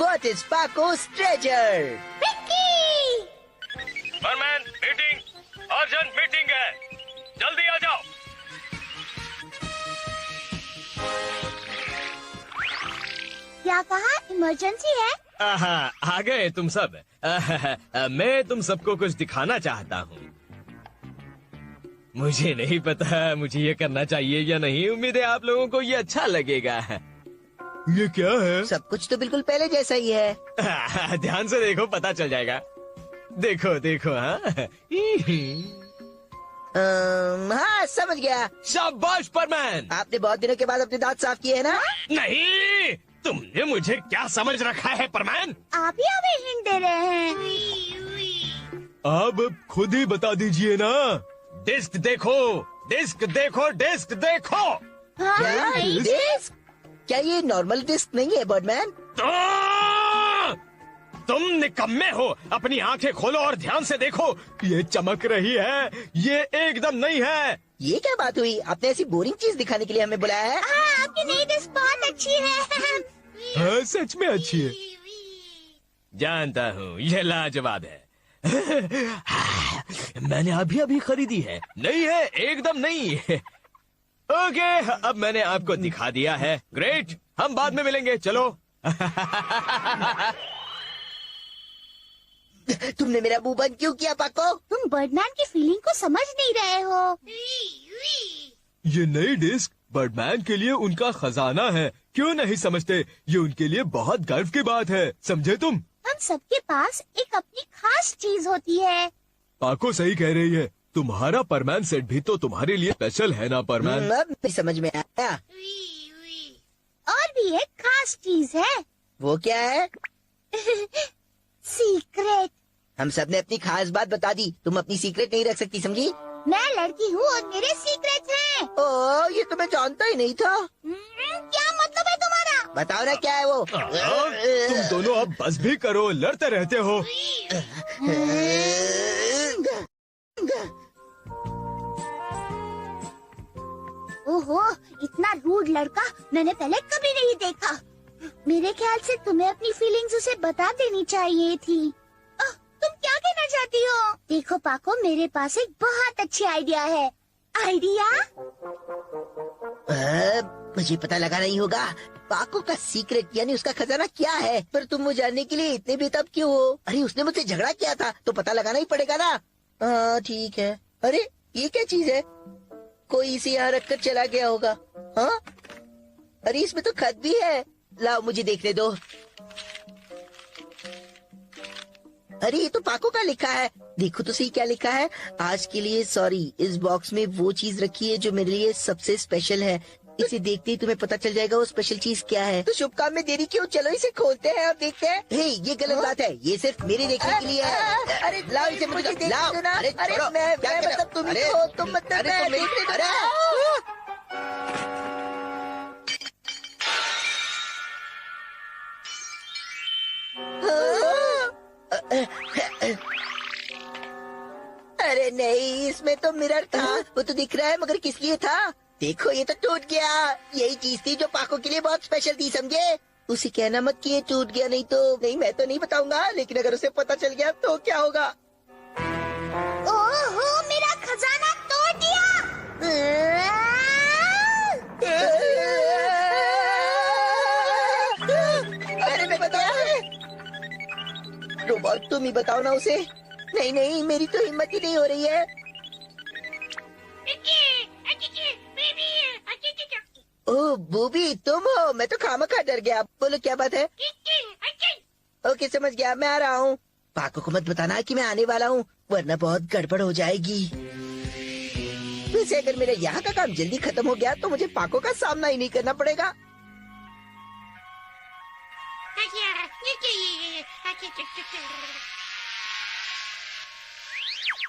What is Paco's treasure? Vicky! Burman, meeting, urgent meeting है, जल्दी आ जाओ। क्या कहा? इमरजेंसी है? आ गए तुम सब। मैं तुम सबको कुछ दिखाना चाहता हूँ। मुझे नहीं पता मुझे ये करना चाहिए या नहीं। उम्मीद है आप लोगों को ये अच्छा लगेगा। ये क्या है? सब कुछ तो बिल्कुल पहले जैसा ही है। ध्यान से देखो, पता चल जाएगा। देखो देखो। हाँ समझ गया। शाबाश परमैन। आपने बहुत दिनों के बाद अपने दांत साफ किए हैं ना? नहीं, तुमने मुझे क्या समझ रखा है परमैन? आप ही हमें हिंट दे रहे हैं। अब खुद ही बता दीजिए ना। डिस्क देखो, डिस्क देखो, डिस्क देखो। क्या डिस्क? क्या ये नॉर्मल डिस्क नहीं है बर्डमैन? तुम निकम्मे हो। अपनी आंखें खोलो और ध्यान से देखो। ये चमक रही है, ये एकदम नहीं है। ये क्या बात हुई? आपने ऐसी बोरिंग चीज दिखाने के लिए हमें बुलाया है? हाँ, आपकी नई डिस्क बहुत अच्छी है। हाँ, सच में अच्छी है। जानता हूँ, ये लाजवाब है। मैंने अभी अभी खरीदी है। नहीं है, एकदम नहीं है। ओके, अब मैंने आपको दिखा दिया है। ग्रेट, हम बाद में मिलेंगे, चलो। तुमने मेरा मुंह बंद क्यों किया पाको? तुम बर्डमैन की फीलिंग को समझ नहीं रहे हो। ये नई डिस्क बर्डमैन के लिए उनका खजाना है। क्यों नहीं समझते? ये उनके लिए बहुत गर्व की बात है, समझे तुम? हम सबके पास एक अपनी खास चीज होती है। पाको सही कह रही है। तुम्हारा परमैन सेट भी तो तुम्हारे लिए स्पेशल है ना परमैन? अब नहीं समझ में आया। और भी एक खास चीज है। वो क्या है? सीक्रेट। हम सब ने अपनी खास बात बता दी। तुम अपनी सीक्रेट नहीं रख सकती, समझी? मैं लड़की हूँ और मेरे सीक्रेट हैं। ओ, ये तो मैं जानता ही नहीं था। क्या मतलब है तुम्हारा? बताओ ना क्या है वो? तुम दोनों अब बस भी करो, लड़ते रहते हो। ओहो, इतना रूड लड़का मैंने पहले कभी नहीं देखा। मेरे ख्याल से तुम्हें अपनी फीलिंग्स उसे बता देनी चाहिए थी। तुम क्या कहना चाहती हो? देखो पाको, मेरे पास एक बहुत अच्छी आइडिया है। आइडिया? मुझे पता लगाना ही होगा पाको का सीक्रेट यानी उसका खजाना क्या है। पर तुम वो जानने के लिए इतने बेताब क्यों हो? अरे उसने मुझसे झगड़ा किया था तो पता लगाना ही पड़ेगा ना। हाँ ठीक है। अरे ये क्या चीज है? कोई इसे यहाँ रखकर चला गया होगा। हाँ, अरे इसमें तो खत भी है। लाओ मुझे देखने दो। अरे ये तो पाको का लिखा है। देखो तो सही क्या लिखा है। आज के लिए सॉरी, इस बॉक्स में वो चीज रखी है जो मेरे लिए सबसे स्पेशल है। इसे देखते ही तुम्हें पता चल जाएगा वो स्पेशल चीज क्या है। तो शुभ काम में देरी क्यों? चलो इसे खोलते हैं और देखते हैं। हे, ये गलत बात है। ये सिर्फ मेरे देखने के लिए है। अरे लाओ इसे मुझे देखने दो ना। अरे मैं मतलब तुम ही हो। तुम मतलब मैं देखने दो ना। अरे नहीं, इसमें तो मिरर था। वो तो दिख रहा है मगर किस लिए था? देखो ये तो टूट गया। यही चीज थी जो पाको के लिए बहुत स्पेशल थी, समझे? उसे कहना मत कि ये टूट गया। नहीं तो नहीं, मैं तो नहीं बताऊंगा। लेकिन अगर उसे पता चल गया तो क्या होगा? ओहो, मेरा खजाना तोड़ दिया। अरे मैं बताया है। रोबोट तुम ही बताओ ना उसे। नहीं नहीं, मेरी तो हिम्मत ही नहीं हो रही है। ओह बूबी, तुम हो? मैं तो खामखा डर गया। बोलो क्या बात है? ओके समझ गया, मैं आ रहा हूँ। पाको को मत बताना कि मैं आने वाला हूँ, वरना बहुत गड़बड़ हो जाएगी। वैसे अगर मेरा यहाँ का काम जल्दी खत्म हो गया तो मुझे पाको का सामना ही नहीं करना पड़ेगा।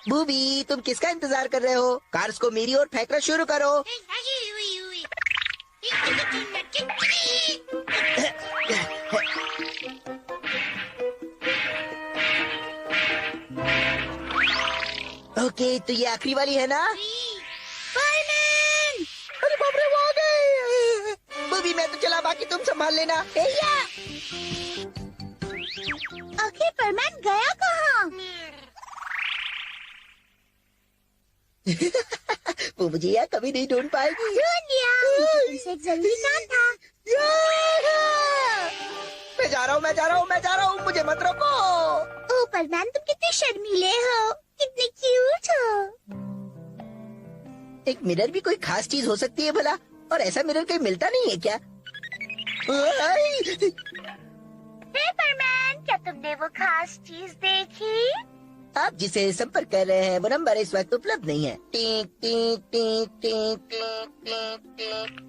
बूबी, तुम किसका इंतजार कर रहे हो? कार्स को मेरी ओर फेंकना शुरू करो। ओके, तो ये आखिरी वाली है ना? अरे बाप रे, वो आ गए। बूबी मैं तो चला, बाकी तुम संभाल लेना। आखिर परमैन गया कहाँ? वो मुझे यहाँ कभी नहीं ढूंढ पाएगी। ढूंढ लिया, मुझे तुमसे एक जरूरी काम था। मैं जा रहा हूँ, मुझे मत रोको। ओह परमैन, तुम कितने शर्मीले हो, कितने क्यूट हो। एक मिरर भी कोई खास चीज हो सकती है भला? और ऐसा मिरर कहीं मिलता नहीं है क्या? हे परमैन, क्या तुमने वो खास चीज देखी? आप जिसे संपर्क कर रहे हैं वो नंबर इस वक्त उपलब्ध नहीं है। टीक टीक टीक टीक टीक टीक टीक।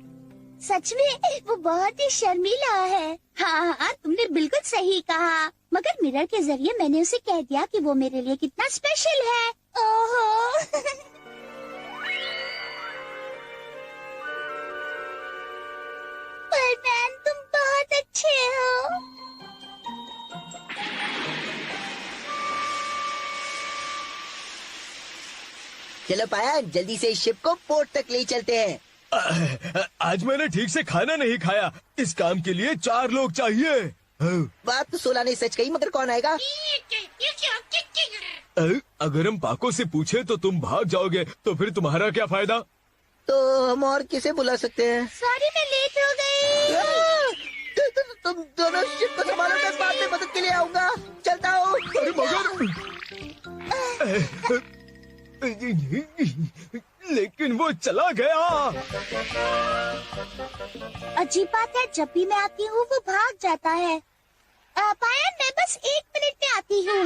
सच में वो बहुत ही शर्मीला है। हाँ, तुमने बिल्कुल सही कहा। मगर मिरर के जरिए मैंने उसे कह दिया कि वो मेरे लिए कितना स्पेशल है। ओहो। परमैन, तुम बहुत अच्छे हो। चलो पाया, जल्दी से इस शिप को पोर्ट तक ले चलते हैं। आज मैंने ठीक से खाना नहीं खाया। इस काम के लिए 4 लोग चाहिए। बात तो 16 ने सच कही, मगर कौन आएगा? अगर हम पाको से पूछे तो तुम भाग जाओगे, तो फिर तुम्हारा क्या फायदा? तो हम और किसे बुला सकते हैं? सॉरी, मैं लेट हो गई। तुम दोनों शिप को संभालो, मैं बाद में मदद के लिए आऊंगा। चलता हूँ। अरे मगर लेकिन वो चला गया। अजीब बात है, जब भी मैं आती हूँ वो भाग जाता है। पाया, मैं बस 1 मिनट में आती हूँ।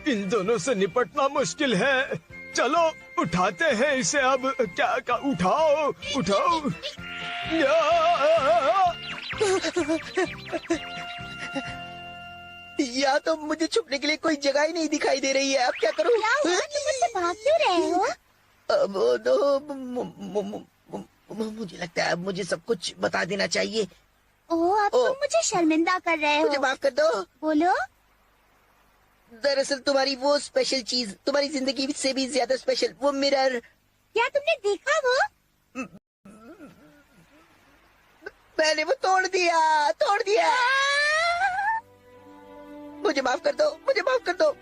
इन दोनों से निपटना मुश्किल है। चलो उठाते हैं इसे अब। क्या उठाओ उठाओ। या तो मुझे छुपने के लिए कोई जगह ही नहीं दिखाई दे रही है। अब क्या करूँ? क्या हुआ, तुम मुझसे भाग क्यों रहे हो? अब तो मुझे लगता है अब मुझे सब कुछ बता देना चाहिए। ओह, अब तुम मुझे शर्मिंदा कर रहे मुझे हो। माफ कर दो। बोलो। दरअसल तुम्हारी वो स्पेशल चीज, तुम्हारी जिंदगी से भी ज्यादा स्पेशल, वो मिरर। क्या तुमने देखा वो? मैंने वो तोड़ दिया। मुझे माफ कर दो,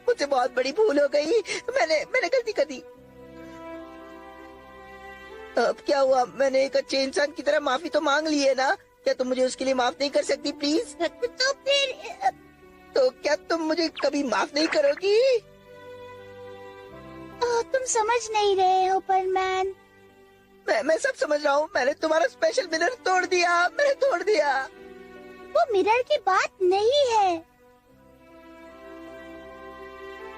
मुझसे बहुत बड़ी भूल हो गई। मैंने गलती कर दी। अब क्या हुआ? मैंने एक अच्छे इंसान की तरह माफी तो मांग ली है ना? क्या तुम मुझे उसके लिए माफ नहीं कर सकती प्लीज? तो फिर तो क्या तुम मुझे कभी माफ नहीं करोगी? तुम समझ नहीं रहे हो परमैन। मैं सब समझ रहा हूँ। मैंने तुम्हारा स्पेशल मिरर तोड़ दिया। वो मिरर की बात नहीं है।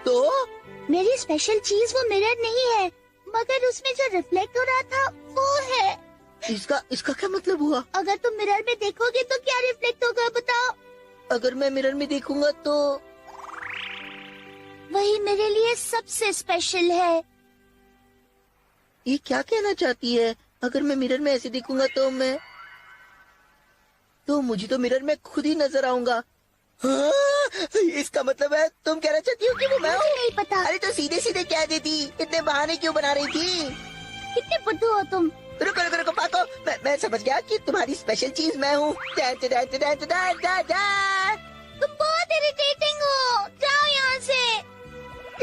तो मेरी स्पेशल चीज वो मिरर नहीं है, मगर उसमें जो रिफ्लेक्ट हो रहा था वो है। इसका क्या मतलब हुआ? अगर तुम मिरर में देखोगे तो क्या रिफ्लेक्ट होगा बताओ? अगर मैं मिरर में देखूंगा तो वही मेरे लिए सबसे स्पेशल है। ये क्या कहना चाहती है? अगर मैं मिरर में ऐसे देखूंगा तो मुझे तो मिरर में खुद ही नजर आऊंगा। हाँ, इसका मतलब है तुम कहना चाहती हो कि वो मैं हूँ? नहीं पता। अरे तो सीधे सीधे कह देती, इतने बहाने क्यों बना रही थी? कितने बुद्धू हो तुम। रुको पाको, मैं समझ गया कि तुम्हारी स्पेशल चीज मैं हूँ। तुम बहुत इरिटेटिंग हो, जाओ यहाँ से।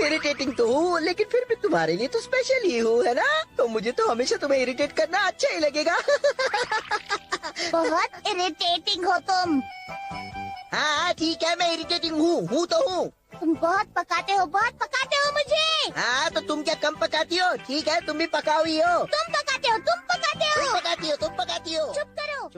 इरिटेटिंग तो हूँ, लेकिन फिर भी तुम्हारे लिए तो स्पेशल ही हूँ, है ना? तो मुझे तो हमेशा तुम्हें इरिटेट करना अच्छा ही लगेगा। बहुत इरिटेटिंग हो तुम। हाँ ठीक है, मैं इरिटेटिंग हूँ तो हूँ। तुम बहुत पकाते हो मुझे। हाँ तो तुम क्या कम पकाती हो? ठीक है, तुम भी पकाओ ही हो। तुम पकाते हो। तुम पकाती हो। चुप करो।